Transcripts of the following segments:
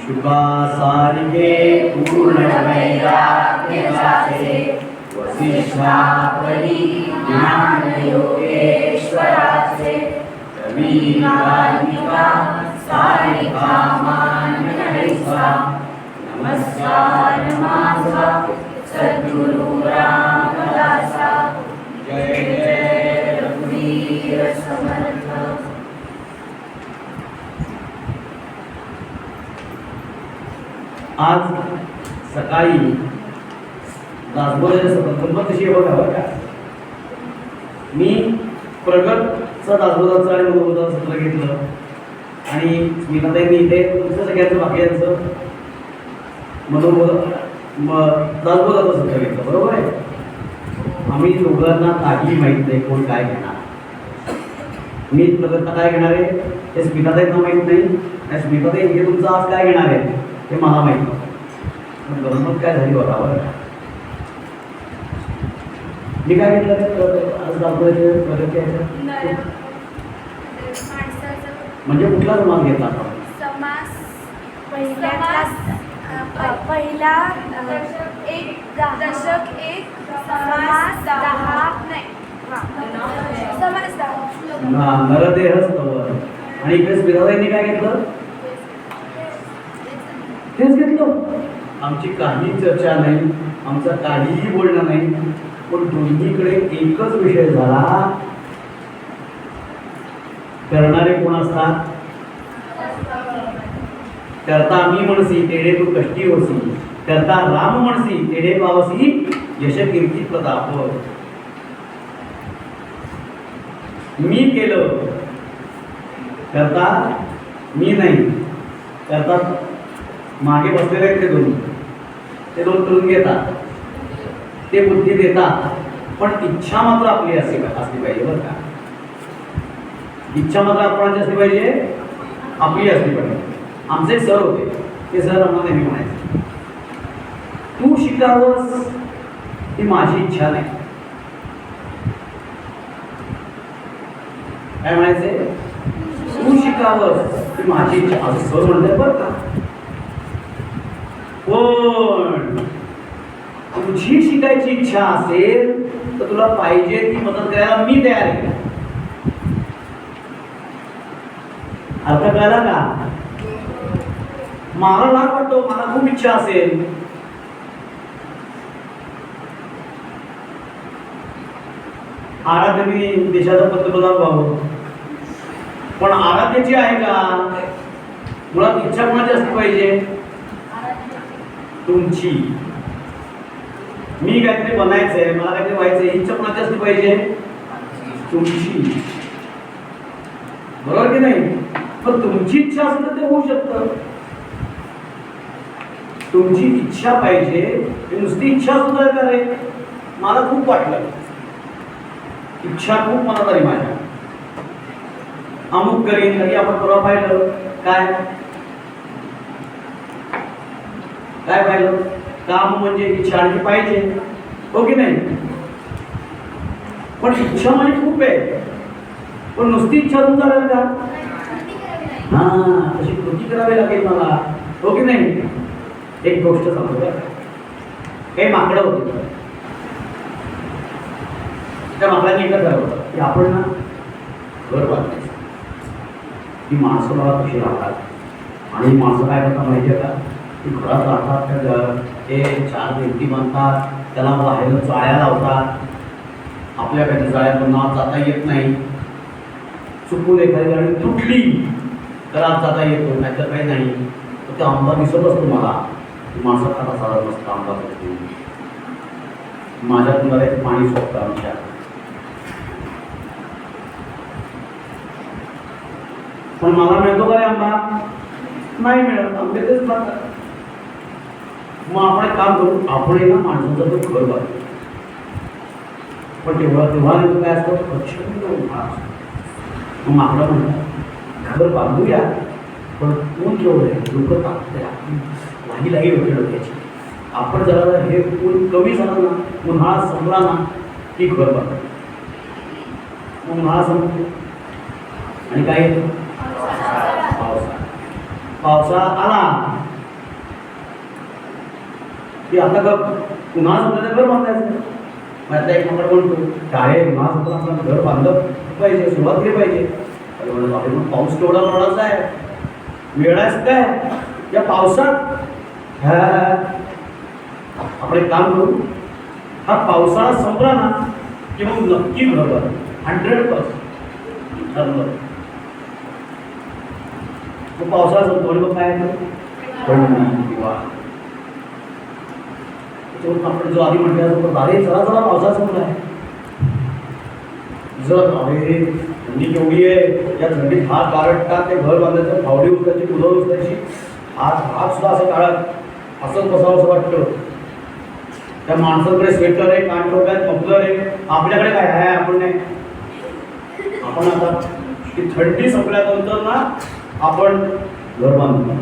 शुकासारिके पूर्ण वैराग्याचे वसिष्ठा परी ज्ञान योगेश्वराचे कविकालिका सारिका मानकैसा नमस्कार माझा सद्गुरु रामदासा जय जय रघुवीर समर्थ. आज सकाळी दासबोधाची गंमत कशी बघा का, मी प्रगतचं दासबोधाचं आणि मनोबोधाचं सत्र घेतलं आणि स्मिताताईंनी इथे तुमचं सगळ्यांचं बाकीयांचं दासबोधाचं सत्र घेतलं. बरोबर आहे. आम्ही दोघांना काही माहीत नाही कोण काय घेणार. मी प्रगतला काय घेणार आहे हे स्मिताताईंना माहीत नाही, आणि स्मिताताई हे तुमचं आज काय घेणार आहे हे मला माहित नव्हतं. गंमत काय झाली बरोबर. मी काय घेतलं आज दाखवायचं प्रगती म्हणजे कुठला समास घेतला आपण? समास पहिला दशक एक समास 10 नाही समास 10 नरदेह स्तवर. आणि इकडे स्मिताताईंनी काय घेतलं? तेच घेतलं. आमची काही चर्चा नाही, आमचं काहीही बोलणं नाही, पण दोन्हीकडे एकच विषय झाला. करणारे कोण असतात? करता मी म्हणसी तेढे तू कष्टी होसी, करता राम म्हणसी तेढे पावसी यश कीर्ती प्रताप. मी केलं करता मी नाही, करता मागे बसलेले आहेत ते दोन करून घेतात, ते बुद्धी देतात, पण इच्छा मात्र आपली असली पाहिजे. बरं का, इच्छा मात्र आपणाची असली पाहिजे, आपली असली पाहिजे. आमचे एक सर होते, ते सर आम्हाला नेहमी म्हणायचे, तू शिकावंस ही माझी इच्छा नाही. काय म्हणायचे? तू शिकावंस ही माझी इच्छा. असं सर म्हणतात बरं का. पण तुझी शिकायची इच्छा असेल तर तुला पाहिजे ती मदत करायला मी तयार आहे. अर्थ कळला का? मला लाग वाटतो, मला खूप इच्छा असेल, आराध्याने देशाचं पंतप्रधान व्हावं, पण आराध्याची आहे का? मुळात इच्छा कोणाची असली पाहिजे? तुमची. मी काहीतरी बनायचंय, मला काहीतरी व्हायचंय, इच्छा कोणाची असली पाहिजे? तुमची. बरोबर की नाही? पण तुमची इच्छा असेल तर ते होऊ शकतं. तुमची इच्छा पाहिजे. नुसती इच्छा सुद्धा करे. मला खूप वाटलं, इच्छा खूप मनात आली माझ्या, अमुक करीन. तरी आपण परवा पाहिलं काय काय पाहिलं? काम म्हणजे इच्छा आणि पाहिजे, हो की नाही? पण इच्छा माझी खूप आहे, पण नुसती इच्छा तुमचा चालेल का? हा, तशी कृती करावी लागेल मला, हो की नाही? एक गोष्ट सांगतो का, काही माकडं होती. त्या माकडांनी एकच ठरवलं की आपण ना घर बांधायचं. ती माणसं मला कशी राहतात, आणि माणसं काय करतात माहिती आहे का? ती घरात राहतात, ते 4 भिंती बांधतात, त्याला बाहेर जाळ्या लावतात. आपल्याकडे जाळ्यातून आत जाता येत नाही. चुकून एखादी गाडी तुटली तर आत जाता येतो, नाहीतर काही नाही. तर ते आंबा दिसत असतो मला. माणसं खाता सारा मस्त आंबा करतो. माझ्यातून बरेच पाणी सोडतं आमच्या. पण मला मिळतो का रे आंबा? नाही मिळत. आंबे तेच राहतात. मग आपण एक काम करू, आपण ना माणसाचा तो घर बांधू. पण तेव्हा काय असतं? प्रचंड उन्हाळा. मग माकडं म्हणतात घर बांधूया, पण ऊन केवढं आहे, लोक तापते, लाही होते डोक्याची. आपण जरा हे ऊन कमी झालं ना, उन्हाळा संपला ना की घर बांधतो. उन्हाळा संपतो आणि काय येतो? पावसाळा. पावसाळा आला की आता का पुन्हा संपलं घर बांधायचं. मग आता एक नंबर म्हणतो काय पुन्हा संपलं आपलं घर बांधलं पाहिजे, सुरुवात केली पाहिजे. अरे म्हणलं बाबा मग पाऊस केवढा मोडाचा आहे, वेळाच काय या पावसात आपण एक काम करू, हा पावसाळा संपला ना की मग नक्की बरोबर 100% ठरलं. मग पावसाळा संपतो आणि मग काय किंवा आपण जो आधी म्हटलं अरे चला चला पावसाळा संपला आहे, जर अरे थंडी केवढी आहे, या थंडीत हात कारटतात, ते घर बांधायचं, फावडी उचलायची, फुलं उचलायची, हात सुद्धा असं काढत असंच बसावं असं वाटतं. त्या माणसाकडे स्वेटर आहे, कान टोप्यात मफलर आहे, आपल्याकडे काय आहे आपण नाही. आपण आता ती थंडी संपल्यानंतर ना आपण घर बांधतो.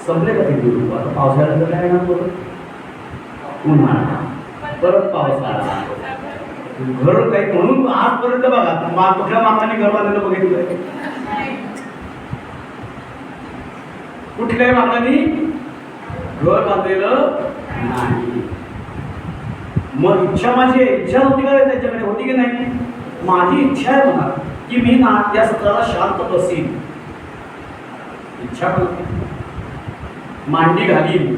संपले का ते दिवस, आता पावसाळ्याचं काय ना परत उन्हाळा, परत पावसाळा, घर काही म्हणून आजपर्यंत बघा कुठल्या मागणी घर बांधायला बघितलंय, कुठल्याही मागणी घर बांधलेलं नाही. मग इच्छा माझी आहे, इच्छा होती का त्याच्याकडे, होती की नाही. माझी इच्छा आहे म्हणा की मी ना या सत्राला शांत बसीन, इच्छा होती, मांडी घालीन,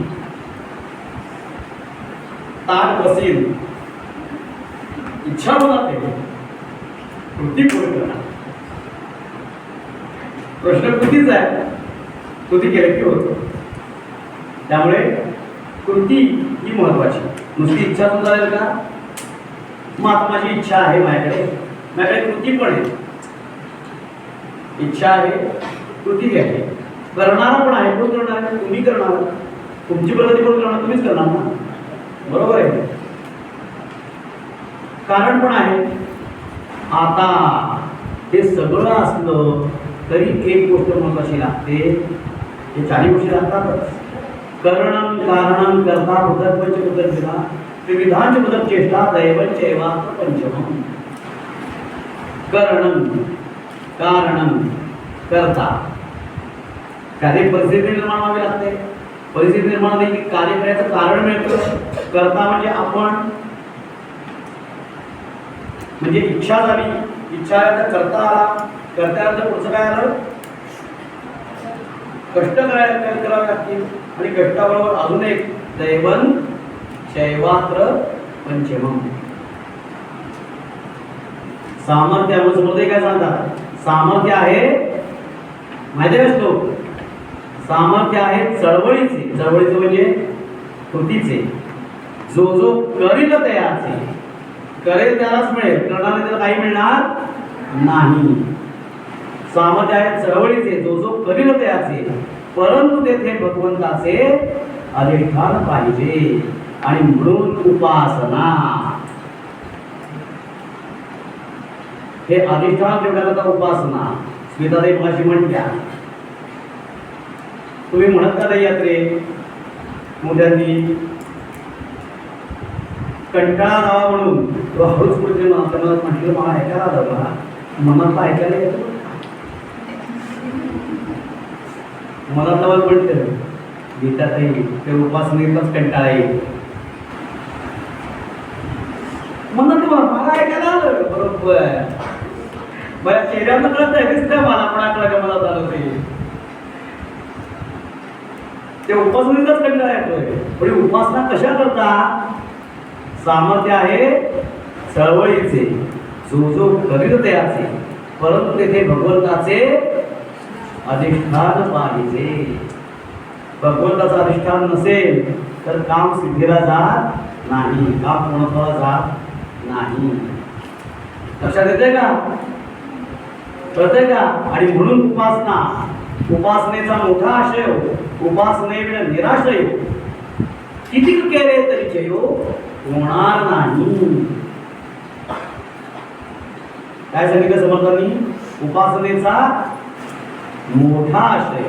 ताट बसीन, इच्छा होणार ते कृती पूर्ण करणार. प्रश्न कृतीच आहे, कृती केली की होतो. त्यामुळे कृती ही महत्वाची, नुसती इच्छा सुद्धा आहे का. मग आता माझी इच्छा आहे, माझ्याकडे कृती पण आहे. इच्छा आहे, कृती आहे, करणारा पण आहे. कोण करणार आहे, तुम्ही करणार, तुमची प्रगती कोण करणार, तुम्हीच करणार ना, बरोबर आहे. कारण पण आहे. आता हे सगळं असलं तरी एक गोष्ट महत्वाची लागते, हे चारी गोष्टी लागतातच. करणं कारणं कर्ता पृथक पंचपृथक त्रिविधांच पृथक चेष्टा दैवं चैवात्र पंचमम्. करणं कारणं कर्ता, कार्य परिस्थिती निर्माण व्हावी लागते. परिस्थिती निर्माण झाली की कार्य करायचं कारण मिळतं. कर्ता म्हणजे आपण, म्हणजे इच्छा झाली, इच्छा करता आला, कर्त्यानंतर पुढचं काय आलं, कष्ट करावे लागतील. आणि कष्टाबरोबर अजून एक दैवं चैवात्र पंचमम्. सामर्थ्य म्हणजे काय सांगतात, सामर्थ्य आहे माहिती आहे असतो, सामर्थ्य आहे चळवळीचे, चळवळीचे म्हणजे कृतीचे. जो जो करील त्याचे, करेल त्यालाच मिळेल, करणारे त्याला काही मिळणार नाही. सामर्थ्य आहे चळवळीचे, जो जो करील त्याचे, परंतु तेथे भगवंताचे अधिष्ठान पाहिजे. आणि म्हणून उपासना, हे अधिष्ठान ठेवण्याकरता उपासना. स्मितादेवी भाषी म्हणत्या, तुम्ही म्हणत का नाही यात्रे मोठ्यांनी कंटाळा जावा म्हणून तो हळूच पुढे म्हटलं मला ऐकायला जावा, मनातला ऐकायला येतो, मनातला म्हणते गीताताई ते उपासनेतच कंटाळा येईल. म्हणत मला ऐकायला आलं बरोबर, माझ्या चेहऱ्यानं कळत आहे, दिसतंय मला, पण आकडा मला झालं ते उपासनेतच कंटाळा येतोय. पण उपासना कशा करता, सामर्थ्य आहे चळवळीचे, जो जो करील त्याचे, परंतु तेथे भगवंताचे अधिष्ठान पाहिजे. भगवंताचं अधिष्ठान नसेल तर काम सिद्धीला जात नाही, काम पूर्णत्वाला जात नाही. लक्षात येते का, कळतंय का. आणि म्हणून उपासना, उपासनेचा मोठा आशय, उपासनेविण निराशय, किती केले तरी जयो होणार नाही. काय सांगितलं समर्थांनी, उपासनेचा मोठा आशय,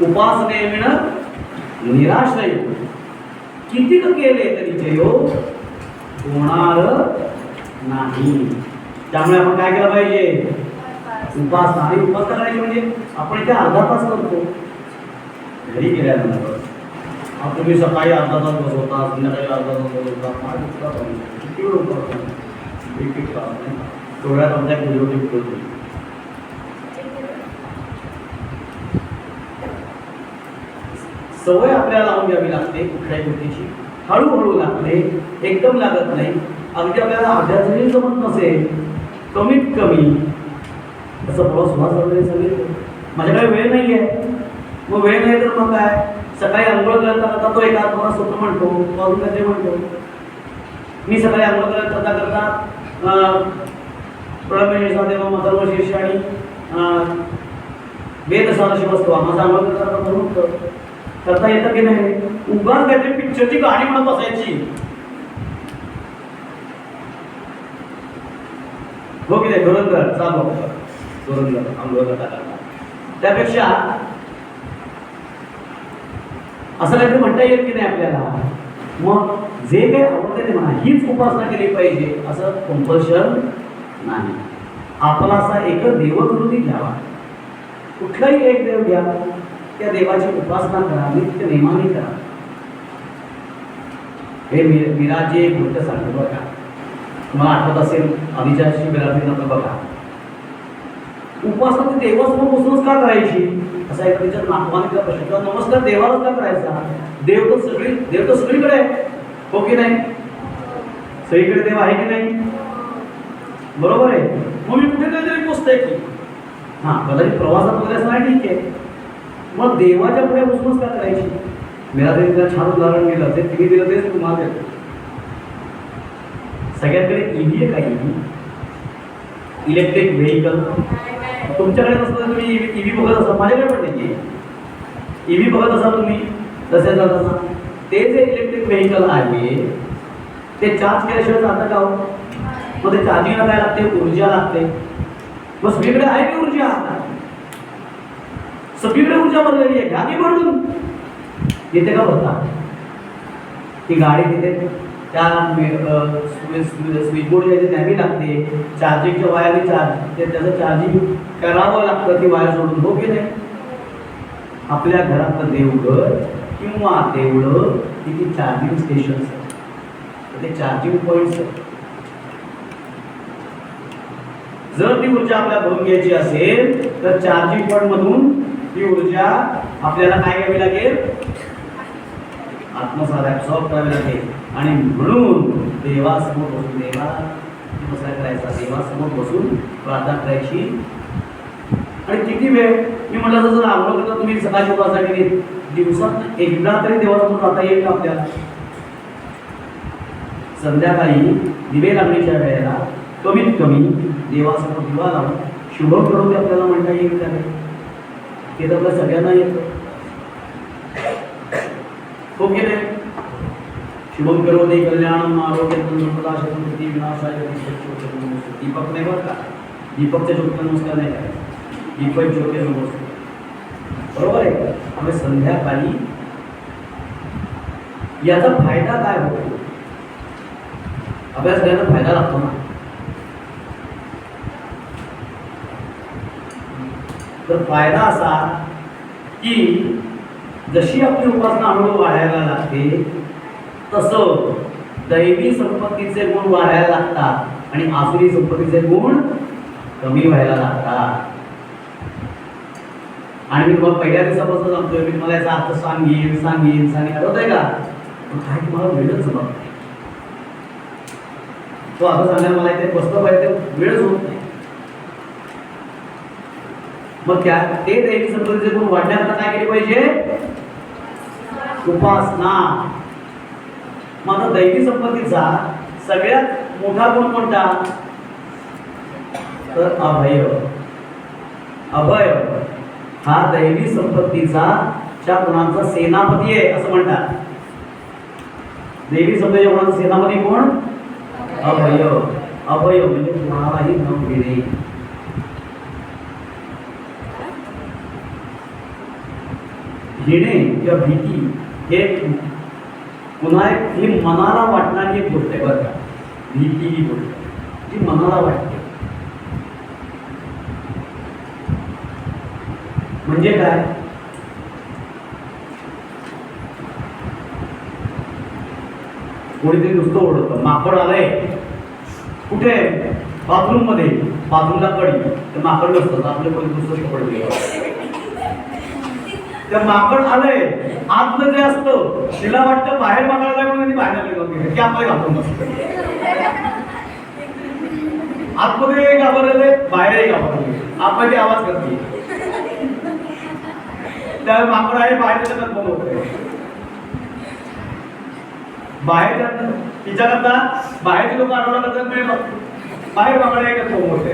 उपासनेविण निराशय, किती केले तरी जयो होणार नाही. त्यामुळे आपण काय केलं पाहिजे, उपासना. आणि उपासना करायची म्हणजे आपण इथे अर्धा तास करतो घरी गेल्यानंतर. आता तुम्ही सकाळी अर्धा तास बसवता, संध्याकाळी अर्धा तास बसवता, किती वेळ उपासना? एक तास नाही. तेवढ्यात आमचा एक व्हिडिओ टिप करतो. सवय आपल्याला लावून घ्यावी लागते कुठल्याही गोष्टीची. हळूहळू लागते, एकदम लागत नाही. अगदी आपल्याला अभ्यास जरी जमत नसेल, कमीत कमी असं प्रवास सुभाष वगैरे सांगितलं, माझ्याकडे वेळ नाही आहे. मग वेळ नाही तर मग काय, सकाळी आंघोळ करता करता तो एका तुम्हाला सूत्र म्हणतो, पाहून ते म्हणतो. मी सकाळी आंघोळ करता करता प्रमेश देवा मधर्व शीर्ष आणि वेद सारशी बसतो. माझा आंघोळ करता म्हणून करता येतं की नाही. उगाच काहीतरी पिक्चरची गाणी म्हणत बसायची, हो की नाही. धुरंधर चालू धुरंधर आंघोळ करता करता. त्यापेक्षा असं काहीतरी म्हणता येईल की नाही आपल्याला. मग जे काही आवडते ते म्हणा, हीच उपासना केली पाहिजे असं कंपल्शन नाही. आपला असा एक देवकृती घ्यावा, कुठलाही एक देव घ्या, त्या देवाची उपासना करा, नित्य नेमाने करा. हे विराजी एक गोष्ट सांगतो बघा, तुम्हाला आठवत असेल आधीच्या शिबिरात बघा, उपासना ती देवासमोर बसूनच का करायची. असा एखाद्याच्या नातवाने प्रश्न किंवा नमस्कार देवालाच का करायचा. देव तर सगळीकडे आहे, हो की नाही. सगळीकडे देव आहे की नाही, बरोबर आहे. मग मी कुठे काहीतरी पोचतंय की हां, कदाचित प्रवासात वगैरे असं नाही, ठीक आहे. मग देवाच्या पुढे बसूनच का करायची. मला तरी तिला छान उदाहरण दिलं, ते तुम्ही दिलं तेच तुम्हाला देतो. सगळ्यांकडे ईव्ही आहे का, इलेक्ट्रिक व्हेकल. तुमच्याकडे नसतं तर तुम्ही ईव्ही बघत असाल, माझ्याकडे पण नाही. ईव्ही बघत असाल तुम्ही तसे जात असाल. ते जे इलेक्ट्रिक व्हेकल आहे ते चार्ज केल्याशिवाय जातं का हो. मग ते चार्जिंगला काय लागते, ऊर्जा लागते. मग सगळीकडे आहे की ऊर्जा, सगळीकडे ऊर्जा भरलेली आहे, घ्या की भरून. येते का भरता. ती गाडी तिथे त्या स्विचबोर्ड जे न्यावी लागते, चार्जिंगच्या वायरने त्याचं चार्जिंग करावं लागतं ती वायर सोडून, हो की नाही. आपल्या घरातलं देवघर किंवा देवळं तिथे चार्जिंग स्टेशन्स आहेत, ते चार्जिंग पॉईंट्स आहेत. जर ती ऊर्जा आपल्याला भरून घ्यायची असेल तर चार्जिंग पॉईंट मधून ती ऊर्जा आपल्याला काय घ्यावी लागेल, आत्मसात ॲब्सॉर्ब करावी लागेल. आणि म्हणून देवासमोर बसून नमस्कार करायचा, देवासमोर बसून प्रार्थना करायची. आणि किती वेळ, मी म्हटलं जर आंघोळ करता तुम्ही सकाळची उपासना केली, दिवसात एकदा तरी देवासमोर जाता येईल का आपल्याला. संध्याकाळी दिवे लागण्याच्या वेळेला कमीत कमी देवासमोर दिवा लावून शुभ करून ते आपल्याला म्हणता येईल का. ते तर आपल्या सगळ्यांना येतं, हो की नाही. शुभम करोति कल्याणम आरोग्य संपदाशती विनाशाय दीपक नाही बरं का, दीपकच्या ज्योतीला नमस्कार नाही करायचा, दीपक ज्योती नमस्कार, बरोबर आहे. त्यामुळे संध्याकाळी याचा फायदा काय होतो, अभ्यास करायचा फायदा लागतो ना. तर फायदा असा की जशी आपली उपासना हळूहळू वाढायला लागते तसं दैवी संपत्तीचे गुण वाढायला लागतात आणि आसुरी संपत्तीचे गुण कमी व्हायला लागतात. आणि मी तुम्हाला पहिल्या दिवसापासून सांगतोय, मी तुम्हाला याचा अर्थ सांगेन आठवत आहे का. काय तुम्हाला वेळच जमत नाही, तो आता सांगायला मला इथे बसलं पाहिजे, वेळच होत नाही. मग ते दैवी संपत्तीचे गुण वाढण्याकरता काय केले पाहिजे, उपासना. माझा दैवी संपत्तीचा सगळ्यात मोठा गुण कोणता, तर अभय. अभय हा दैवी संपत्तीचा च्या गुणांचा सेनापती आहे असं म्हणतात. दैवी संपत्तीच्या गुणांचा सेनापती कोण, अभय. अभय म्हणजे कुणालाही न घेणे. घेणे किंवा भीती हे पुन्हा एक ही मनाला वाटणारी एक गोष्ट आहे बरं का. भीती ही गोष्ट जी मनाला वाटते, म्हणजे काय? कोणीतरी नुसतं ओढतं, माकड आलंय. कुठे? बाथरूम मध्ये. बाथरूमला कडी. ते माकड नसतं, आपले कोणी दुसरं पडले. त्या माकड आलंय, आतलं जे असतं तिला वाटतं बाहेर माकडाला म्हणून ती बाहेर आली नव्हती, की आपल्या घाबरून नसतं. आतमध्ये घाबरलेले, बाहेरही घाबरले, आतमध्ये आवाज करते. त्या माकड आहे बाहेर त्याच्यात बंद होतंय. बाहेर तिच्याकरता बाहेरचे लोक आठवडा करतात नाही, बाहेर माकड आहे का तो होते.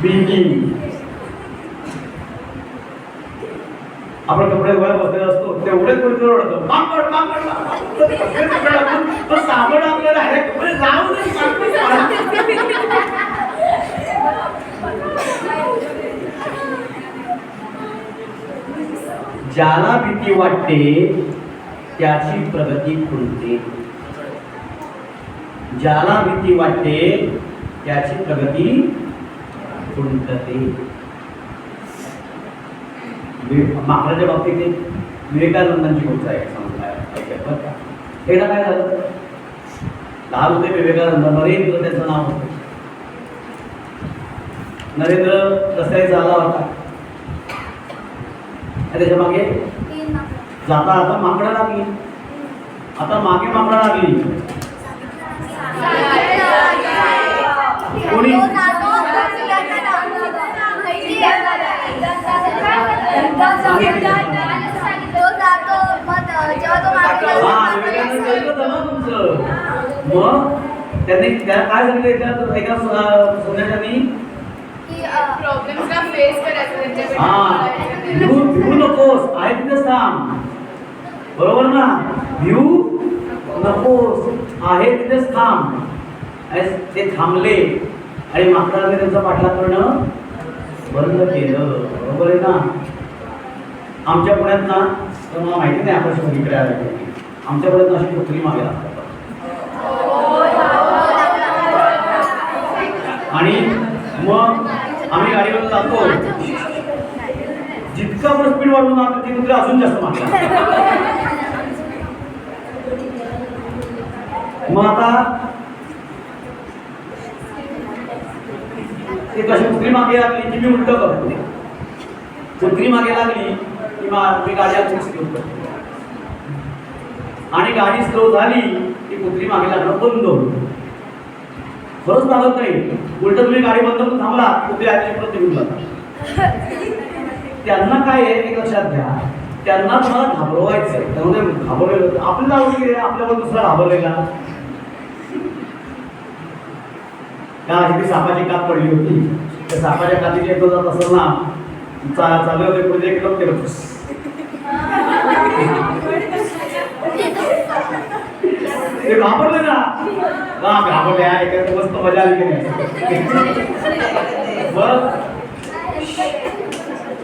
बिंगी आपण कपडे धुवायला बसलेला असतो, तेवढेच कोणीतरी ओढतो, माकड माकड तो साबण आपल्याला जाऊ ज्याला भीती वाटते त्याची प्रगती खुंटते. ज्याला भीती वाटते त्याची प्रगती खुंटते. माकडाच्या बाबतीत विवेकानंदांची गोष्ट आहे, सांगता एकदा काय झालं, लहान होते विवेकानंद, नरेंद्र त्याचं नाव होतं. नरेंद्र रस्त्याने चालला होता, त्याच्या मागे जाता आता माकडं लागली. आता मागे माकडं लागली. कोणी मग त्यांनी त्याला काय सांगितलं एका संदेशाने, प्रॉब्लेम्सला फेस करायचं. भिवू नकोस, आहे तिथेच थांब. बरोबर ना? भिवू नकोस, आहे तिथेच थांब. ते थांबले आणि माकडाने त्यांचा पाठलाग करणं बंद केलं. बरोबर आहे ना? आमच्या पुण्यात ना, तर मला माहिती नाही आपण इकडे आले, आमच्या पुण्यात अशी कुत्री मागे लागतात आणि मग आम्ही गाडीवर जातो, जितका आपण स्पीड वाढवून जातो ती कुत्री अजून जास्त मागे. मग आता ते कशी कुत्री मागे लागली की मी उलट करतो. कुत्री मागे लागली की मी गाडी अजून स्लो करतो आणि गाडी स्लो झाली की कुत्री मागे लागणं बंद होतं. खरंच लागत नाही, उलट तुम्ही गाडी बंद करून थांबला कुत्री आधी परत निघून जातात. त्यांना काय आहे एक लक्षात घ्या, त्यांना तुम्हाला घाबरवायचं, त्यामुळे घाबरलेलं आपल्याला आवडली, आपल्यावर दुसरा घाबरलेला. त्या सापाची कात पडली होती, त्या सापाच्या कातीची एक जात असेल ना, चालले होते पुढे एकदम केलं ते घाबरले ना, घाबरले आहे मस्त मजा आली की नाही.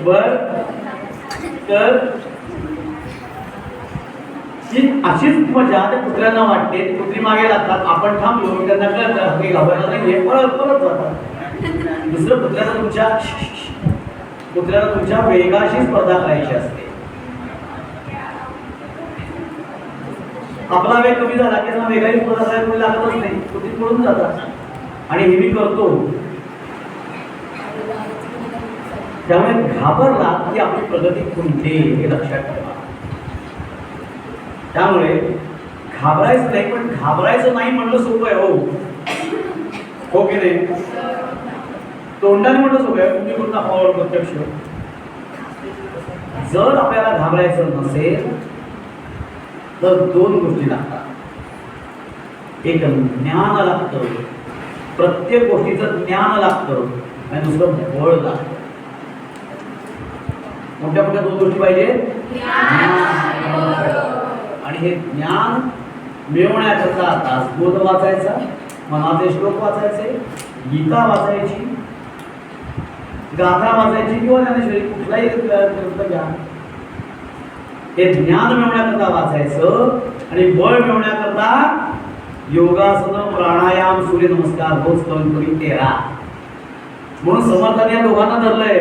बर तर अशीच मजा त्या कुत्र्यांना वाटते. कुत्री मागे लागतात, आपण थांबलो त्यांना कळतं काही घाबरला नाही, परत परत जातात. दुसरं कुत्र्याला तुमच्या वेगाशी स्पर्धा करायची असते. आपला वेग कमी झाला की वेगाने स्पर्धा करायला लागतच नाही, कुत्री पळून जातात आणि हे मी करतो. त्यामुळे घाबरला की आपली प्रगती खुंटते, हे लक्षात ठेवा. त्यामुळे घाबरायचं नाही, पण घाबरायचं नाही म्हणलं सोपं आहे. हो की नाही? तोंडाने म्हणलं सोपं आहे, तुम्ही कोणता पावर प्रत्यक्ष. जर आपल्याला घाबरायचं नसेल तर दोन गोष्टी लागतात. एक ज्ञान लागतं, प्रत्येक गोष्टीचं ज्ञान लागतं, आणि दुसरं बळ लागतं. मोठ्या मोठ्या दोन गोष्टी पाहिजे, आणि हे ज्ञान मिळवण्याकरता दासबोध वाचायचा, मनाचे श्लोक वाचायचे, गीता वाचायची, गाथा वाचायची किंवा ज्ञानेश्वरी कुठलाही ग्रंथ घ्या. हे ज्ञान मिळवण्याकरता वाचायचं आणि बळ मिळवण्याकरता योगासन, प्राणायाम, सूर्यनमस्कार रोज करून 13 म्हणून समर्थाने या दोघांना धरलंय,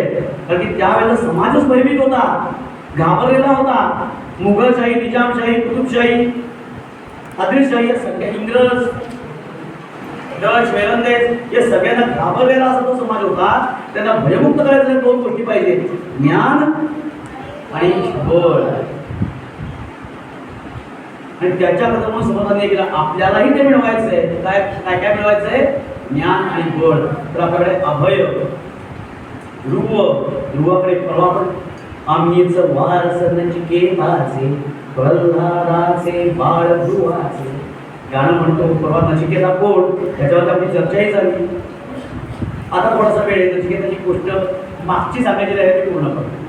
कारण की त्यावेळेला समाजच भयभीत होता, घाबरलेला होता. मुघलशाही, निजामशाही, कुतुबशाही, आदिलशाही, या सगळ्या इंग्रज, डच, वेलंदेज या सगळ्यांना घाबरलेला असा तो समाज होता. त्यांना भयमुक्त करायचं दोन गोष्टी पाहिजे, ज्ञान आणि बळ. आणि त्याच्याकडे मग समर्थाने केलं आपल्यालाही ते मिळवायचंय. काय काय काय मिळवायचंय? ज्ञान आणि बळ. तर आपल्याकडे अभय, ध्रुवाकडे परवा पण आम्हीच वारसनची केलाचे प्रल्हादाचे बाळ ध्रुवाचे गाणं म्हणतो. परवा नचिकेता कोण, त्याच्यावर आपली चर्चाही झाली. आता थोडासा वेळ आहे, नचिकेताची गोष्ट मागची सांगायची राहिली ती पूर्ण करतो.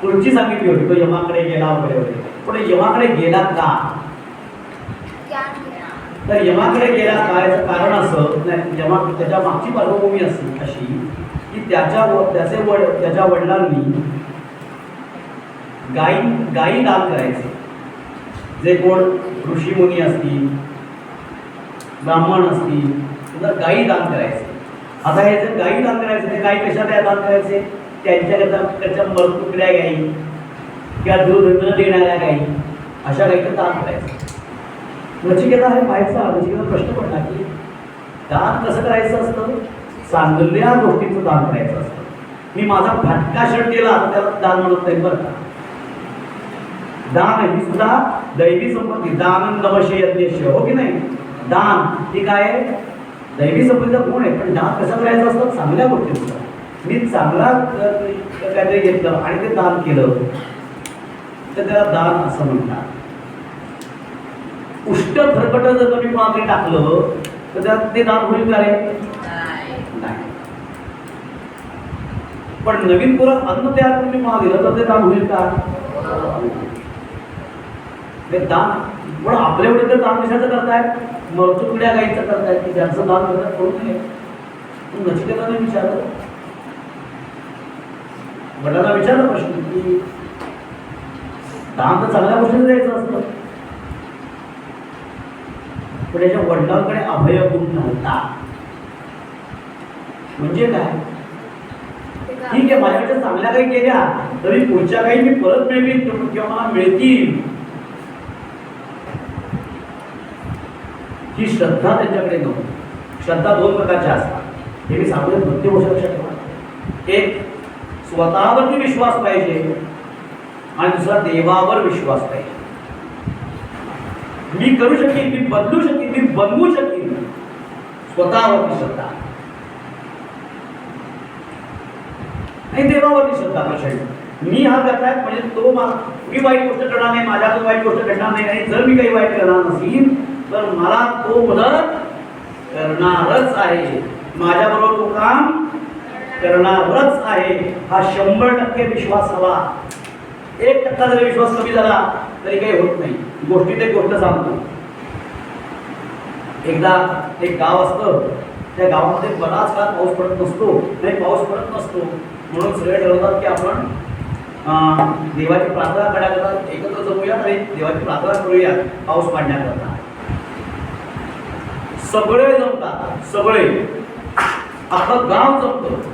पुढची सांगितली होती तो यमाकडे गेला वगैरे वगैरे, पण यमाकडे गेला का? तर यमाकडे गेला काय याचं कारण असं नाही, यमा त्याच्या मागची पार्श्वभूमी अशी की त्याच्या वडिलांनी गायी दान करायचे. जे कोण ऋषीमुनी असतील, ब्राह्मण असतील, तर गायी दान करायचे. आता हे जर गायी दान करायचे, ते गायी कशाला दान करायचे? त्यांच्या मरतुकड्या गायी किंवा दूध न देणाऱ्या गायी, अशा गायीचं दान करायचं. नचिकेता हे पाहायचा, नचिकेता प्रश्न पडला की दान कसं करायचं असतं? चांगल्या गोष्टीचं दान करायचं असतं. मी माझा फाटका शर्ट केला तर त्याला दान म्हणत नाही बरं का. दान ही सुद्धा दैवी संपत्ती, दान नवशे यज्ञ, हो की नाही? दान ही काय आहे? दैवी संपत्तीचा गुण आहे. पण दान कसं करायचं असतं? चांगल्या गोष्टीचं. मी चांगला काहीतरी घेतलं आणि ते दान केलं तर त्याला दान असं म्हणतात. उष्ट खरकट जर तुम्ही कोणाकडे टाकलं तर त्यात ते दान होईल का रे? नाही. पण नवीन पूरक अन्न तयार करून तुम्ही कोणाला दिलं तर ते दान होईल का? ते दान. पण आपल्या एवढे तर दान कशाचं करताय? मरतुकड्या गायीचं करतायत की ज्यांचं दान करतात करू नये. नचिकेताने विचारलं, वडिलांना विचारलं प्रश्न की दान तर चांगल्या गोष्टीचं द्यायचं असतं. पण त्याच्या वडिलांकडे अभय गुण नव्हता. म्हणजे काय? ठीक आहे, माझ्याकडे चांगल्या काही केल्या तरी पुढच्या काही मी परत मिळवीन किंवा मला मिळतील, ही श्रद्धा त्यांच्याकडे नव्हती. श्रद्धा दोन प्रकारच्या असतात हे मी सांगतो, प्रत्येक गोष्ट लक्षात ठेवा. एक स्वतःवरती विश्वास पाहिजे आणि दुसरा देवावर विश्वास पाहिजे. मी करू शकेन, मी बदलू शकेन, मी बनवू शकेन, स्वतःवरती श्रद्धा आणि देवावरती श्रद्धा पाहिजे. मी हा करताय म्हणजे तो मी वाईट गोष्ट करणार नाही, माझ्या तो वाईट गोष्ट घडणार नाही, आणि जर मी काही वाईट करणार नसेल तर मला तो मदत करणारच आहे, माझ्याबरोबर तो काम करणारच आहे. हा 100% विश्वास हवा. 1% जरी विश्वास कमी झाला तरी काही होत नाही. गोष्टीत एक गोष्ट सांगतो. एकदा एक गाव असतं, त्या गावामध्ये बराच काळ पाऊस पडत नसतो, नाही पाऊस पडत नसतो. म्हणून सगळे ठरवतात की आपण देवाची प्रार्थना करण्याकरता एकत्र जमूया आणि देवाची प्रार्थना करूया पाऊस पाडण्याकरता. सगळे जमतात, सगळे, अख्खं गाव जमतं.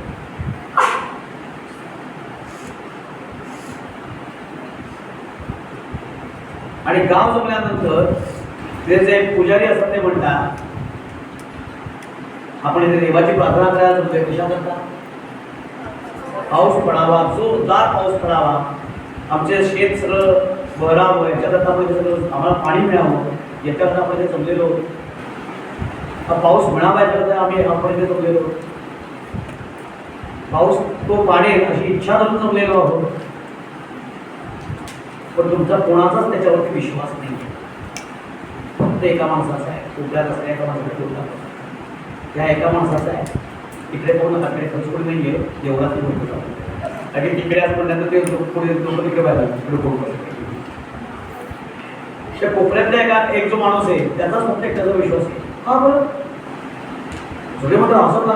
आणि गाव जमल्यानंतर ते जे पुजारी असतात ते म्हणतात आपण इथे देवाची प्रार्थना करायला जमतोय कशाकरता? पाऊस पडावा, जोरदार पाऊस पडावा, आमचे शेत सगळं बहरावं, याच्याकरता आपण सगळं आम्हाला पाणी मिळावं, याच्याकरता आपण जमलेलो. हा पाऊस मिळावा याच्याकरता आपण इथे जमलेलो. पाऊस तो पाडेल अशी इच्छा धरून जमलेलो आहोत. पण तुमचा कोणाचाच त्याच्यावरती विश्वास नाही. फक्त एका माणसाचा आहे, कोपऱ्यात असल्या एका माणसाचा. त्या एका माणसाचा आहे. तिकडे पाहू नका, तिकडे खर्च करून नाही गेलो, देवळात बोलतो. आणि तिकडे आज म्हणल्यानंतर ते पुढे लोक तिकडे पाहिजे त्या कोपऱ्यातल्या एक जो माणूस आहे त्याचाच फक्त त्याचा विश्वास आहे. हा बरं सगळे मात्र असं का?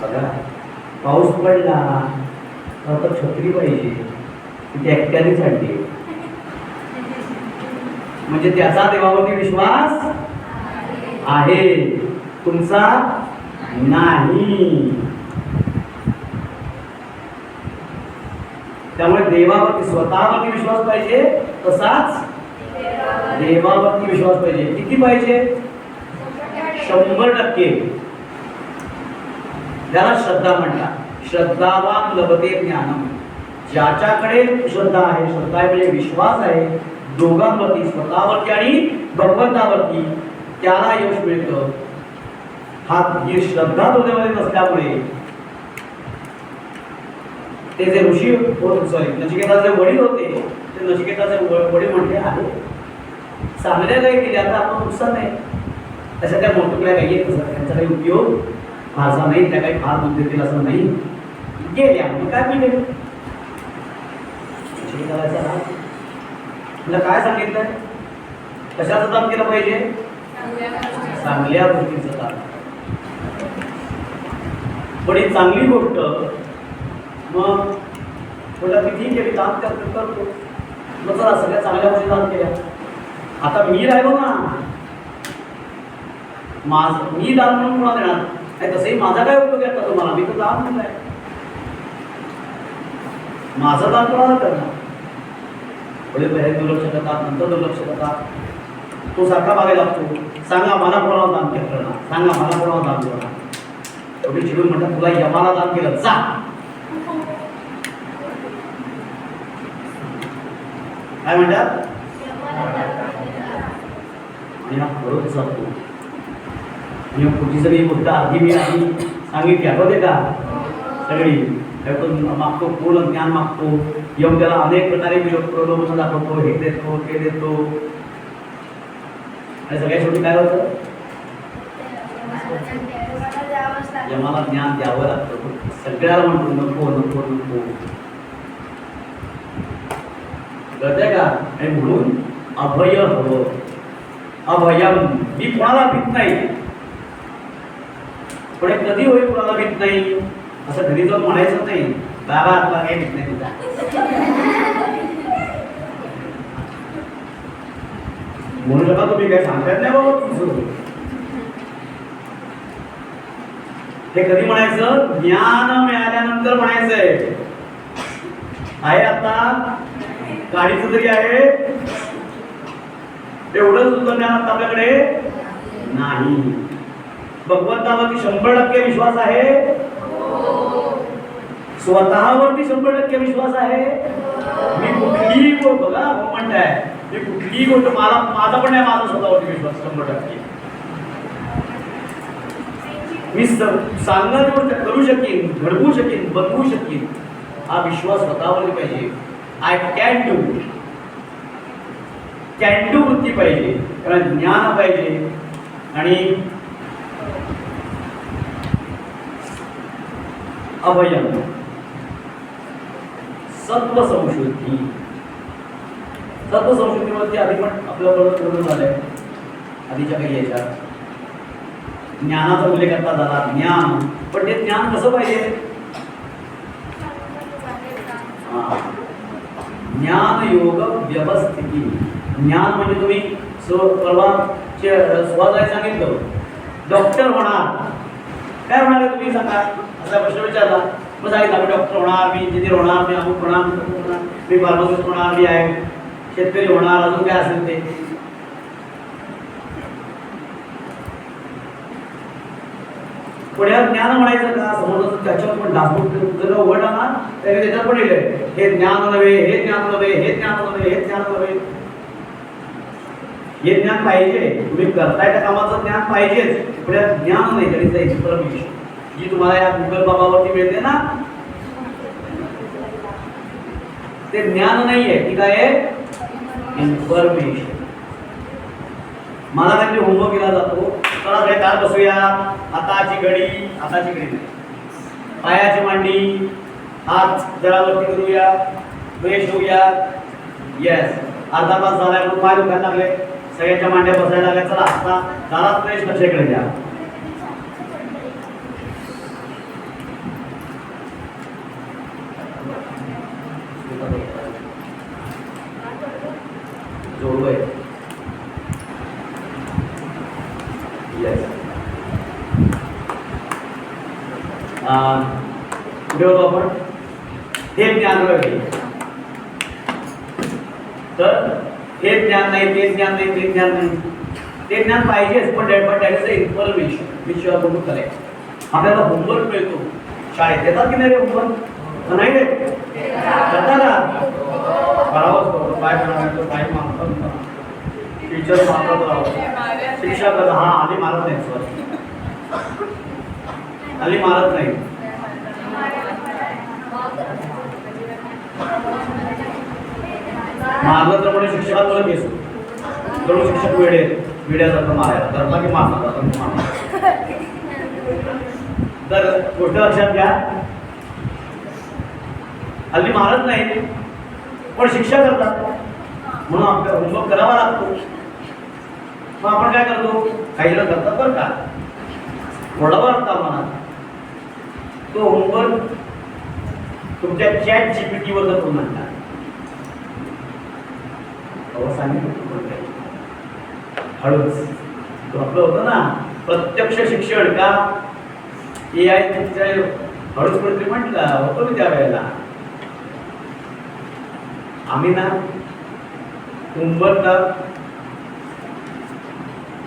बघा, पाऊस पडला तर छत्री पाहिजे, ती एकट्याने चढली म्हणजे त्याचा देवावरती विश्वास आहे, तुमचा नाही. त्यामुळे देवावरती स्वतःवरती विश्वास पाहिजे, तसाच देवावरती विश्वास पाहिजे. किती पाहिजे? 100%. त्याला श्रद्धा म्हणतात. श्रद्धावान लभते ज्ञानम. ज्याच्याकडे श्रद्धा आहे, श्रद्धा आहे म्हणजे विश्वास आहे दोघांवरती, स्वतःवरती आणि भगवंतावरती, त्याला यश मिळतं. ही श्रद्धा तुझ्यामध्ये नसल्यामुळे ते जे ऋषी सॉरी नचिकेताचे वडील होते, ते नचिकेताचे वडील म्हटले आहे चांगल्या काही केले, आता आपण नुकसान नाही, तशा त्या मोठ्या काही येत असतात, त्यांचा काही उपयोग फारसा नाही, त्या काही फार म्हणून देतील असं नाही. गेल्या मग काय केले? तुला काय सांगितलंय? कशाचं दान केलं पाहिजे? चांगल्या गोष्टीचं दान. पण ही चांगली गोष्ट मग तुला किती केली दान करतो, मग चला सगळ्या चांगल्या गोष्टी दान केल्या. आता मी राहिलो ना, मी दान म्हणून कोणा देणार नाही, तसंही माझा काय उपयोग आहे तुम्हाला? मी तर दान म्हणलाय, माझं दान कोणाला करणार? पुढे पहिले दुर्लक्ष करतात, नंतर दुर्लक्ष करतात. तो सारखा मागायला लागतो, सांगा मला कोणाला दान करणार, सांगा मला कोणाला दान करणार. एवढी चिडून म्हणतात तुला यमाला दान केलं, जा. काय म्हणतात? आणि हा खरंच जातो. आणि पुढची सगळी गोष्ट आधी मी सांगितली, आठवते का? सगळी मागतो, पूर्ण ज्ञान मागतो, येऊन त्याला अनेक प्रकारे प्रलोभन दाखवतो, हे देतो ते देतो, आणि सगळ्या शेवटी काय होतं? यमाला ज्ञान द्यावं लागतं. सगळ्याला म्हणतो नको नको नको, कळतंय का? आणि म्हणून अभय हवं. अभयम, मी कोणाला भीत नाही, पण कधी होईल कोणाला भीत नाही असं घरी जाऊन म्हणायचं नाही, बाबा तुला काही भीत नाही तुझा. म्हणू नका तुम्ही काय सांगतात नाही बाबा तुझं. हे कधी म्हणायचं? ज्ञान मिळाल्यानंतर म्हणायचंय. आहे आता गाडीचं तरी आहे, एवढं सुद्धा ज्ञान आता आपल्याकडे नाही. भगवंतावरती 100% विश्वास आहे, स्वतःवरती 100% विश्वास आहे. मी कुठलीही गोष्ट बघा म्हणताय, मी कुठलीही गोष्ट माझा पण नाही, माझा स्वतःवरती विश्वास 100%. मी सांगणारी गोष्ट करू शकीन, घडवू शकीन, बनवू शकीन, हा विश्वास स्वतःवरती पाहिजे. आय कॅन डू वृत्ती पाहिजे, कारण ज्ञान पाहिजे. आणि अभयम, सत्व संशुद्धी. सत्व संशुद्धीवरती आधी पण आपल्याबरोबर बोलून झालंय आधीच्या काही याच्यात. ज्ञानाचा उल्लेख करता झाला, ज्ञान. पण ते ज्ञान कसं पाहिजे? ज्ञान योग व्यवस्थिती. ज्ञान म्हणजे तुम्ही स्वाजाय सांगितलं डॉक्टर होणार, काय होणार आहे तुम्ही सांगा, असा प्रश्न विचारला, मग सांगितलं मी डॉक्टर होणार, मी इंजिनियर होणार, मी अमुक होणार, मी फार्मासिस्ट होणार, मी आहे शेतकरी होणार, अजून काय असेल ते. पुण्यात ज्ञान म्हणायचं का? समोर त्याच्यावर पण दासबोध जर उघडला ना तरी त्याच्यात पण लिहिलंय हे ज्ञान नव्हे, हे ज्ञान नव्हे, हे ज्ञान नव्हे, हे ज्ञान नव्हे. हे ज्ञान पाहिजे, तुम्ही करताय त्या कामाचं ज्ञान पाहिजेच. पुण्यात ज्ञान नाही तरी जायची परमिशन जी तुम्हाला या गुगल बाबावरती मिळते ना, ते ज्ञान नाहीये, ती काय आहे? इन्फॉर्मेशन. मला काही होमवर्क केला जातो, चला काय बसूया, हाताची घडी, हाताची घडी नाही, पायाची मांडी, हात जरा वरती करूया, फ्रेश होऊया. येस, अर्धा तास झालाय म्हणून पाय दुखायला लागले, सगळ्यांच्या मांड्या बसायला लागल्या, चला आता झाला फ्रेश, कशाकडे द्या. जोडूय. येस, कुठे होतो आपण? हे ज्ञान वगैरे. तर हे ज्ञान नाही, ते ज्ञान नाही, ते ज्ञान नाही. ते ज्ञान पाहिजेच, पण that is information which you are going to collect. आपल्याला होमवर्क मिळतो शाळेत, देतात की नाही रे होमवर्क? नाही रे, करता का? करावंच करतो. काय करावं, काय मागतो, टीचर मागत राहतो, शिक्षक हा आधी मारत नाही, सॉरी आधी मारत नाही. मारलं तर म्हणजे शिक्षकाला केस जरूर. शिक्षक वेड्यासारखं मारायला धरला की मारणार. तर गोष्ट लक्षात घ्या, हल्ली मारत नाही पण शिक्षा करतात, म्हणून आपल्याला होमवर्क करावा लागतो. मग आपण काय करतो? काही जण करतात बरं का, ओरडावा लागतं आम्हाला. तो होमवर्क तुमच्या चॅट जीपीटी वर करून आणला. हळूच आपलं होतं ना प्रत्यक्ष शिक्षण का AI हळूच कुठेतरी म्हटलं होतं मी त्या वेळेला. आम्ही ना मुंबईला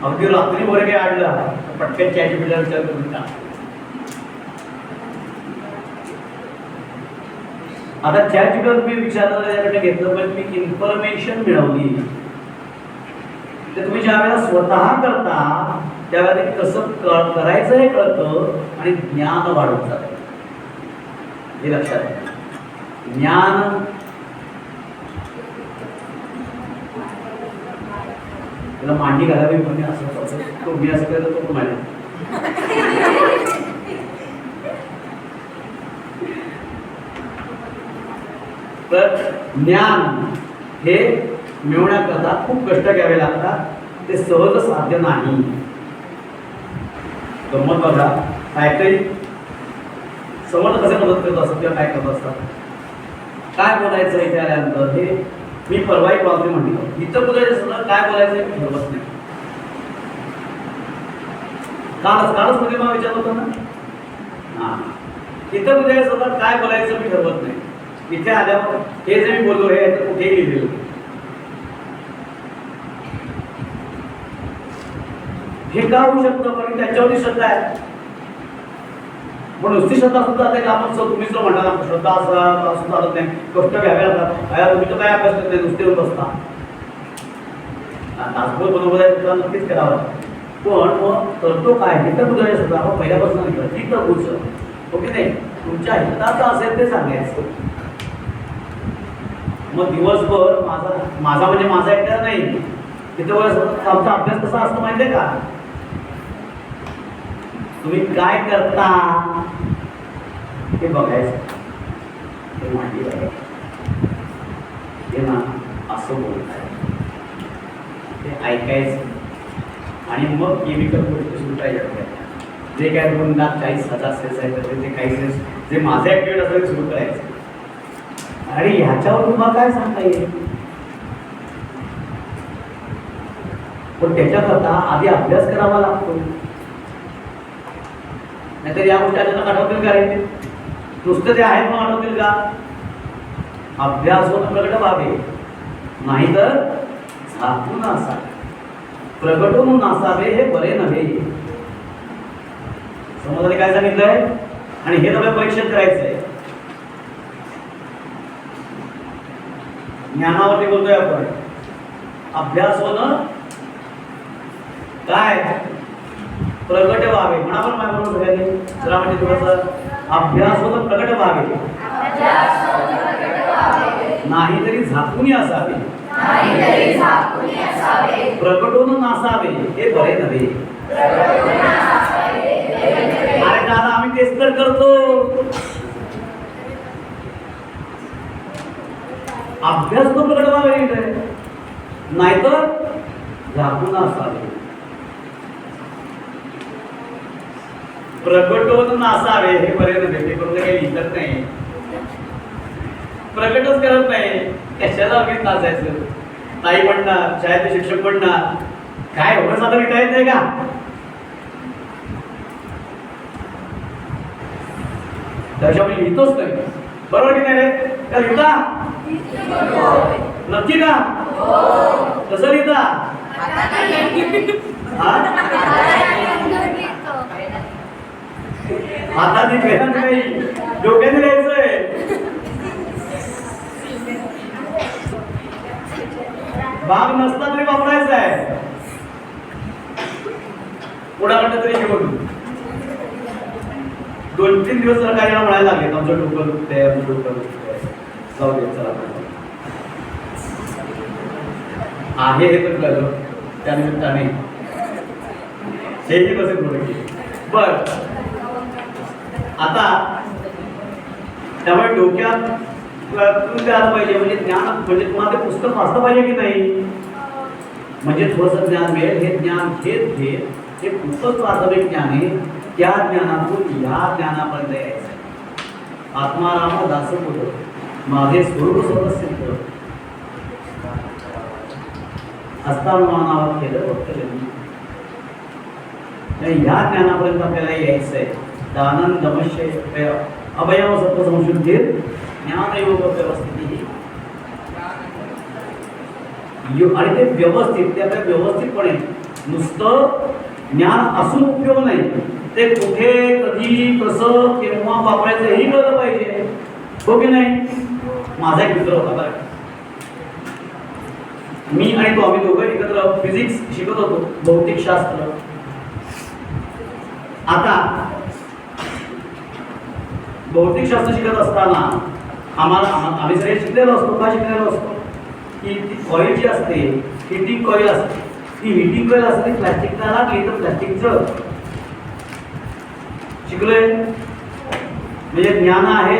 अगदी रात्री वर्गे आणला, पटकन चॅट बिल्डर विचार करून का. आता चॅट बिल्डर मी विचारल्याकडे घेतलं, पण मी इन्फॉर्मेशन मिळवली. ते तुम्ही ज्या वेळेला स्वतः करता त्यावेळेला ते कसं करायचं हे कळतं आणि ज्ञान वाढत जातं. हे लक्षात घ्या. ज्ञान त्याला मांडी घालावी म्हणजे असं तो मी असं केलं तो माझ्या. तर ज्ञान हे मिळवण्याकरता खूप कष्ट घ्यावे लागतात. ते सहज साध्य नाही. गंमत बघा, काही समज कसे मदत करत असतात किंवा काय करत असतात, काय बोलायचं इथे आल्यानंतर हे मी परवाही प्रॉब्लेम म्हटलं. इथं बोलायचं सुद्धा काय बोलायचं मी ठरवत नाही. कालच मध्ये मला विचारलं होतं ना, हा इथं बोलायचं सुद्धा काय बोलायचं मी ठरवत नाही. इथे आल्यावर हे जे मी बोललो हे कुठेही लिहिलेलं. हे का होऊ शकतं? कारण त्याच्यावरती श्रद्धा आहे. पण नुसती श्रद्धा सुद्धा ते आपण तुम्हीच तर म्हणता ना, श्रद्धा असं चालत नाही, कष्ट घ्यावे लागतात. तुम्ही तर काय अभ्यास करत नाही, नुसते होत बसता. तासभर बरोबर आहे, तुला नक्कीच करावं लागतं. पण मग करतो काय हे तर तुझ्या सुद्धा आपण पहिल्यापासून निघतो ती तर पुढचं ओके नाही. तुमच्या हिताचं असेल ते सांगायचं. मग दिवसभर माझा म्हणजे माझा एकटा नाही, तिथं वेळेस आमचा अभ्यास कसा असतो माहिती आहे का? तुम्ही काय करता ते बघायचं, ते माहिती आहे ते ना असं बोलताय ते ऐकायचं आणि मग केमिकल गोष्टी सुरू करायच्या. जे काय म्हणून 40,000 सेल्स आहेत ते काही सेल्स जे माझं ऍक्टिव्हिट असेल ते सुरू करायचं. आणि ह्याच्यावर तुम्हाला काय सांगता येईल? पण त्याच्याकरता आधी अभ्यास करावा लागतो. नाहीतर या गोष्टी अचानक आठवतील का रे? नुसतं ते आहेत मग आठवतील का? अभ्यास होऊन प्रगट व्हावे, नाहीतर झाकून असावे. प्रगटून नसावे हे बरे नव्हे. समजले काय सांगितलंय? आणि हे आपल्या परीक्षेत करायचंय. ज्ञानावरती बोलतोय आपण. अभ्यास होणं काय प्रगट व्हावे. म्हणा पण माझ्या बरोबर सगळ्यांनी जरा म्हणजे थोडंसं अभ्यास होणं प्रगट व्हावे, नाही तरी झाकून असावे. प्रगटून नसावे हे बरे नव्हे. अरे दादा आम्ही तेच तर करतो. अभ्यास तो प्रगट व्हावे नाहीतर झाकून असावे. प्रगटून नसावे हे बरे नव्हे. ते करून काही लिहित नाही, प्रगटच करत नाही. कशाला अगदी नाचायचं? ताई म्हणणार, शाळेचे शिक्षक म्हणणार, काय एवढं साधं लिहिता येत नाही का? त्यापेक्षा मी लिहितोच नाही. बरोबर की नाही रे? का लिहिता? नक्की का? कसं लिहिता? हाताने पेन नाही, डोक्याने लिहायचंय. भाग नसता तरी वापरायचा आहे. पुढाकडनं तरी घेऊन 2-3 दिवस सरकारला म्हणायला लागले आमचं डोकं दुखतंय, आमचं डोकं दुखतंय. जाऊ दे चला आहे हे तर कळलं त्यानिमित्ताने हेही बसेल थोडं. बर आता त्यामुळे डोक्यात द्यायला पाहिजे म्हणजे ज्ञान म्हणजे तुम्हाला ते पुस्तक वाचलं पाहिजे की नाही म्हणजे थोडंसं ज्ञान मिळेल. हे ज्ञान घेत घेत हे पुस्तक वास्तविक ज्ञान आहे. त्या ज्ञानातून या ज्ञानापर्यंत यायचं. आत्माराम दास होतं माझे स्वरूप स्वतःसिद्ध असताना केलं फक्त या ज्ञानापर्यंत आपल्याला यायचं आहे. दानंद दमश्य अभयव सत्व संशुद्धीर ज्ञानयोग व्यवस्थिती आणि ते व्यवस्थित ते आपल्या व्यवस्थितपणे नुसतं ज्ञान असून उपयोग नाही. ते कुठे कधी कसं केव्हा वापरायचं हेही कळलं पाहिजे. हो की नाही? माझा एक मित्र होता बरं. मी आणि तो आम्ही दोघं एकत्र फिजिक्स शिकत होतो, भौतिकशास्त्र. आता भौतिकशास्त्र शिकत असताना आम्ही सगळे शिकलेलो असतो. का शिकलेलो असतो की ती कॉईल जी असते हिटिंग कॉईल असते. ती हिटिंग कॉईल असते प्लॅस्टिकला लागली तर प्लॅस्टिकचं शिकलोय म्हणजे ज्ञान आहे.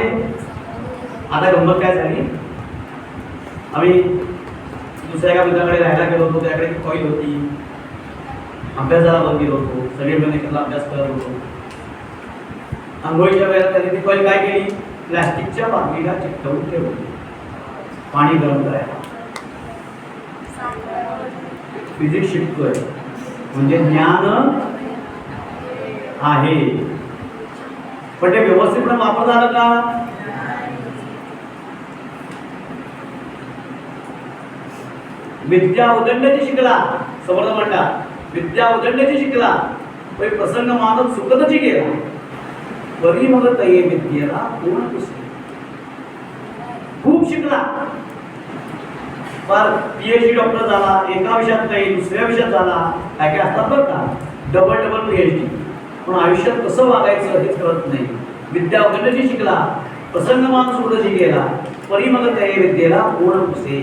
आता गंमत काय झाली, आम्ही दुसऱ्या एका मित्राकडे राहायला गेलो होतो. त्याकडे कॉईल होती. अभ्यासाला बघ गेलो होतो. सगळे मिळून एकत्र अभ्यास करत होतो. आंघोळीच्या वेळेला त्याने ती कॉईल काय केली, प्लॅस्टिकच्या बाटलीला चिकटवून ठेवली पाणी गरम करायला. फिजिक्स शिकतोय म्हणजे ज्ञान आहे पण ते व्यवस्थितपणे वापर झालं का? विद्या उदंडाची शिकला समर्थ म्हणला. विद्या उदंडाची शिकला पण प्रसंग मानत सुखदची गेला. बरी मग तये विद्येला पूर्ण पुसली. खूप शिकला फार PhD डॉक्टर झाला. एका विषयात नाही दुसऱ्या विषयात झाला. काय काय असतात बरं का डबल PhD. पण आयुष्यात कसं वागायचं हेच कळत नाही. विद्या उदंडाची शिकला प्रसंग मानत सुखदची गेला. परी मग तये विद्येला पूर्ण पुसे.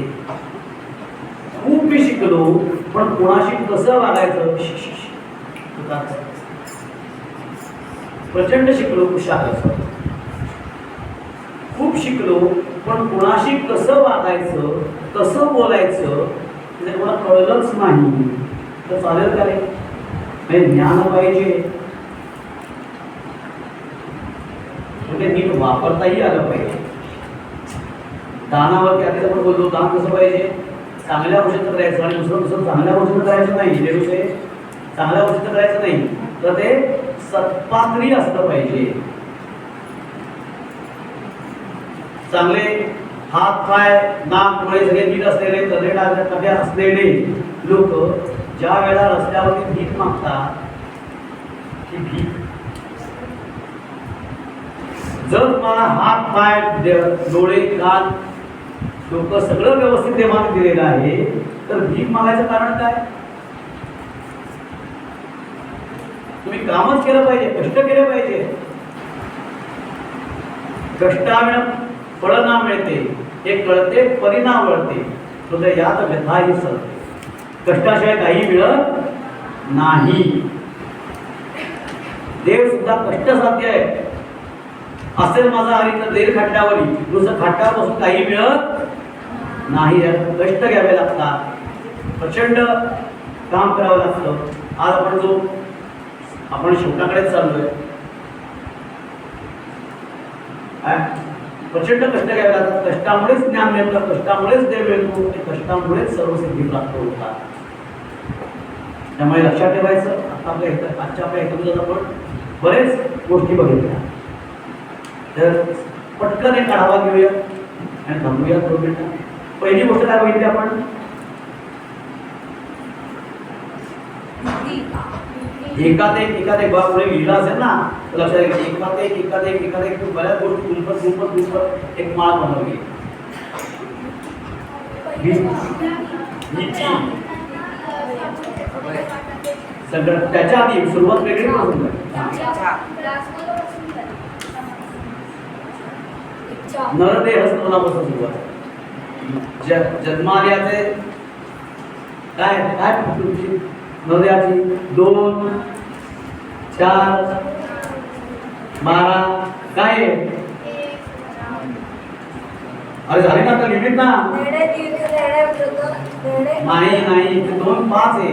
खूप मी शिकलो पण कोणाशी कसं वागायचं प्रचंड शिकलो कुशाल. खूप शिकलो पण कोणाशी कसं वागायचं कसं बोलायचं ते कोणा कळलंच नाही तर चालेल का रे? हे ज्ञान पाहिजे म्हणजे नीट वापरताही आलं पाहिजे. दानावरती आधी आपण बोलतो दान कसं पाहिजे, चांगल्या गोष्टीचं करायचं आणि दुसरं चांगल्या गोष्टीचं करायचं नाही. जे दुसरे चांगल्या गोष्टीचं करायचं नाही तर ते सत्पात्री असलं पाहिजे. चांगले हात पाय नाक डोळे सगळे नीट असलेले तले असलेले लोक ज्या वेळेला रस्त्यावरती भीक मागतात ती भीक जर तुम्हाला हात पाय डोळे कान डोकं सगळं व्यवस्थित देवाने दिलेलं आहे तर भीक मागायचं कारण काय? तुम्ही कामच केलं पाहिजे, कष्ट केले पाहिजे. कष्टाविण फळ ना मिळते हे कळते परिणाम वळते तुझ्या यात व्यथाही सरते. कष्टाशिवाय काही मिळत नाही. देव सुद्धा कष्ट साध्य आहे. असेल माझा हरी तर देर खाट्यावरी नुसतं खाट्यावर बसून काही मिळत नाही. कष्ट घ्यावे लागतात. प्रचंड काम करावं लागतं. आज आपण शेवटाकडेच चाललोय. प्रचंड कष्ट घ्यावे लागतात. कष्टामुळेच ज्ञान मिळतं, कष्टामुळेच देव मिळतो, कष्टामुळेच सर्व सिद्धी प्राप्त होतात. त्यामुळे लक्षात ठेवायचं. आता आजच्या आपल्या हेतून आपण बरेच गोष्टी बघितल्या. तर पटकन एक आढावा घेऊया आणि थांबूया दोन मिनिटं. पहिली गोष्ट काय बघितली आपण? एकात एक बघा पुढे लिहिलं असेल ना तर लक्षात घ्या. एकात एक बऱ्याच गोष्टी गुंफत एक माळ बनवली. सगळं त्याच्या आधी सुरुवात वेगळी करून नरदेह स्तोत्रापासून सुरुवात. जन्माद्याचे काय काय तुमची नरदेहाची 2 4 12 काय आहे? अरे झाली ना, तर लिमिट ना. नाही 2 5 आहे.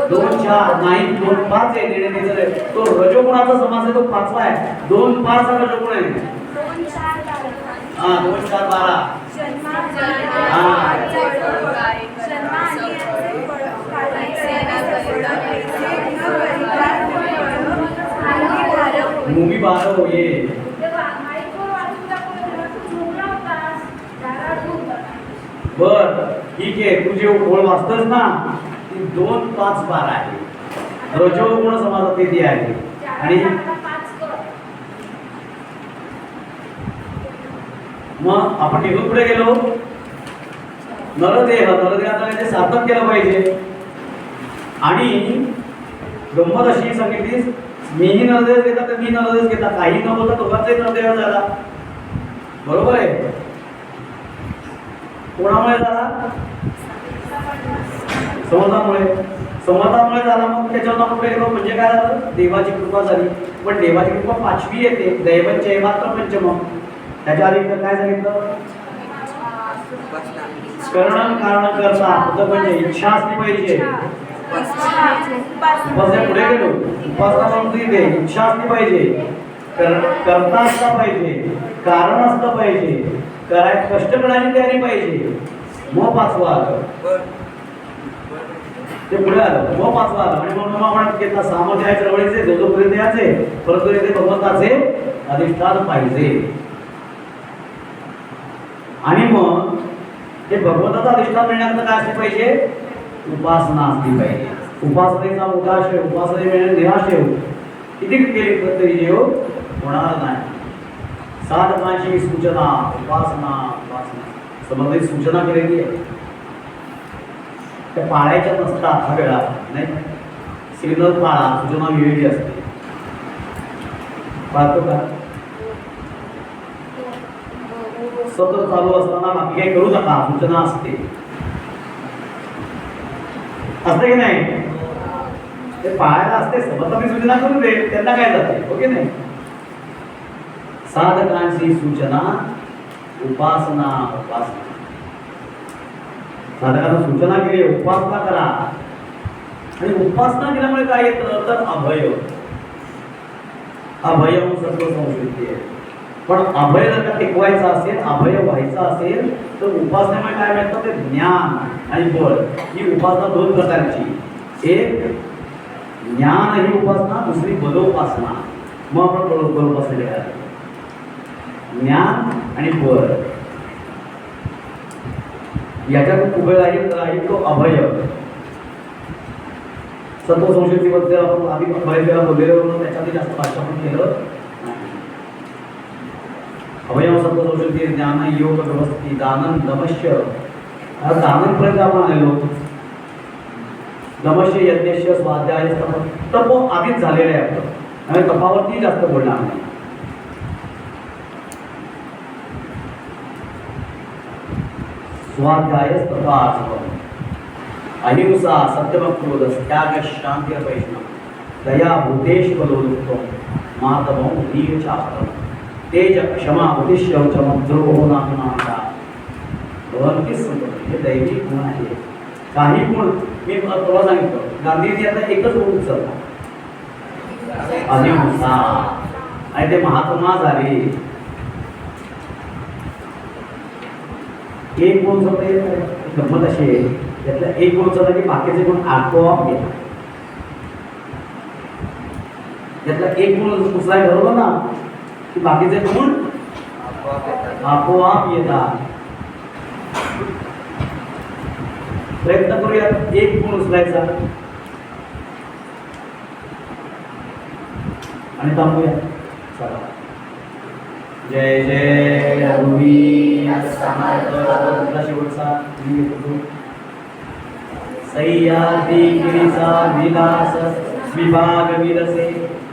2 4 नाही 2 5 आहे. निर्णय तो रजोगुणाचा समास आहे, तो 5वा आहे. 2 5 हा रजोगुण आहे. 2 4 12 मूवी 12 ये बर ठीक आहे. तू जे ओळ वाचतोस ना ती 2 5 12 आहे. रजोगुण समासात ते आहे. आणि मग आपण तिथून पुढे गेलो. नरदेहाचा ते सार्थक केलं पाहिजे. आणि गंमत अशी सांगितली, मीही नरदेह घेता तर मी नरदेह घेता, काही न बोलता दोघांचाही नरदेह झाला. बरोबर आहे. कोणामुळे झाला? समतामुळे झाला. मग त्याच्यावर आपण पुढे गेलो म्हणजे काय झालं? देवाची कृपा झाली. पण देवाची कृपा 5वी येते. दैवचे मात्र पंचम. त्याच्या आधी काय सांगितलं? करण कारण करता म्हणजे इच्छा असली पाहिजे. पुढे गेलो. उपासना म्हणून इथे इच्छा असली पाहिजे, करता असला पाहिजे, कारण असलं पाहिजे, कष्ट करण्याची तयारी पाहिजे. मग 5वा आलं. ते पुढे आलं. मग 5वा आलं. आणि म्हणून आपण घेतला सामर्थ्य आहे चळवळीचे जोपर्यंत याचे, परंतु येथे भगवंताचे अधिष्ठान पाहिजे. आणि मग ते भगवंताचा अधिष्ठान मिळण्याकरता काय असले पाहिजे? उपासना असली पाहिजे. उपासनेचा उदाशय, उपासने मिळणे निराशय किती केली तरी जेव होणार नाही. साधकांची सूचना उपासना संबंधित सूचना केलेली आहे. त्या पाळायच्या नसतात हा वेळा नाही. सिग्नल पाळा, सूचना वेगळी असते. पाहतो का? सतत चालू असताना बाकी काही करू नका, सूचना असते. असते की नाही? ते पाहायला असते. समर्थांनी सूचना करू दे, त्यांना काय जाते? ओके नाही. साधकांची सूचना उपासना. साधकांना सूचना केली, उपासना करा. आणि उपासना केल्यामुळे काय येतं तर अभय. अभय सत्व संस्कृती आहे. पण अभय जर का टिकवायचा असेल, अभय व्हायचा असेल तर उपासनेमुळे काय मिळतं ते ज्ञान आणि बळ. ही उपासना 2 प्रकारची. एक ज्ञान ही उपासना, दुसरी बलोपासना. मग आपण बलोपासना करायला ज्ञान आणि बळ याच्यात उभे राहील तो अभय. सत्व संस्कृतीबद्दल आपण आधी बरेच वेळा बोललेलो म्हणून त्याच्यामध्ये जास्त भाषा पण केलं. अभय सत्व संस्कृती ज्ञान योग व्यवस्थिती दानन दमश्य. दाननपर्यंत आपण आलेलो. दमश्य यज्ञश्य स्वाध्याय तप आधीच झालेलं आहे आपलं. आणि तपावरती जास्त बोलणार नाही. स्वाध्याय तथा अहिंसा सत्यमक्रोध त्याग शांती वैष्णव दया भूतेश बलोलुप्तम मातमो वीर चापतम तेज क्षमा बुद्धिशौचम द्रोहो नामनाचा. हे दैवी गुण आहे. काही गुण मी तुला सांगितलं. गांधीजी आता एकच गुण उचलला अहिंसा. आणि ते महात्मा झाले. एक गुण गंमत अशी आहे, त्यातला एक गुण उचलला की बाकीचे गुण आपोआप येतात. त्यातला एक गुण उचलाय बरोबर ना की बाकीचे गुण आपोआप येतात. प्रयत्न करूया एक गुण उचलायचा आणि थांबूया. चला. जय जय रघुवीर समर्थ. शेवटचा मी घेतो. सह्याद्री गिरीचा विलास विभाग विरसे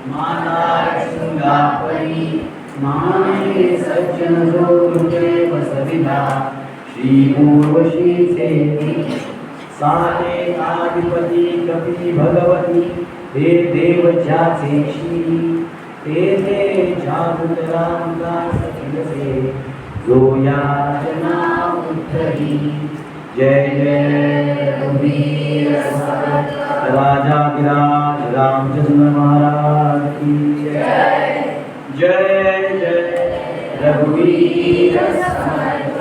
मानार शृंगापरी माने सज्जन जो हृदय बसविला श्री उर्वशीचे साने आदिपती कपी भगवती हे देव ज्याचे श्री ते जागृतरामदास दिवसे जो या जना उद्धरी. जय जय रघुवीर समर्थ. राजाधिराज रामचंद्र महाराज की जय. जय जय रघुवीर समर्थ.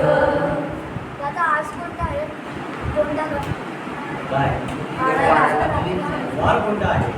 दादा आज कोणता आहे? कोणता काय वार कोणता आहे?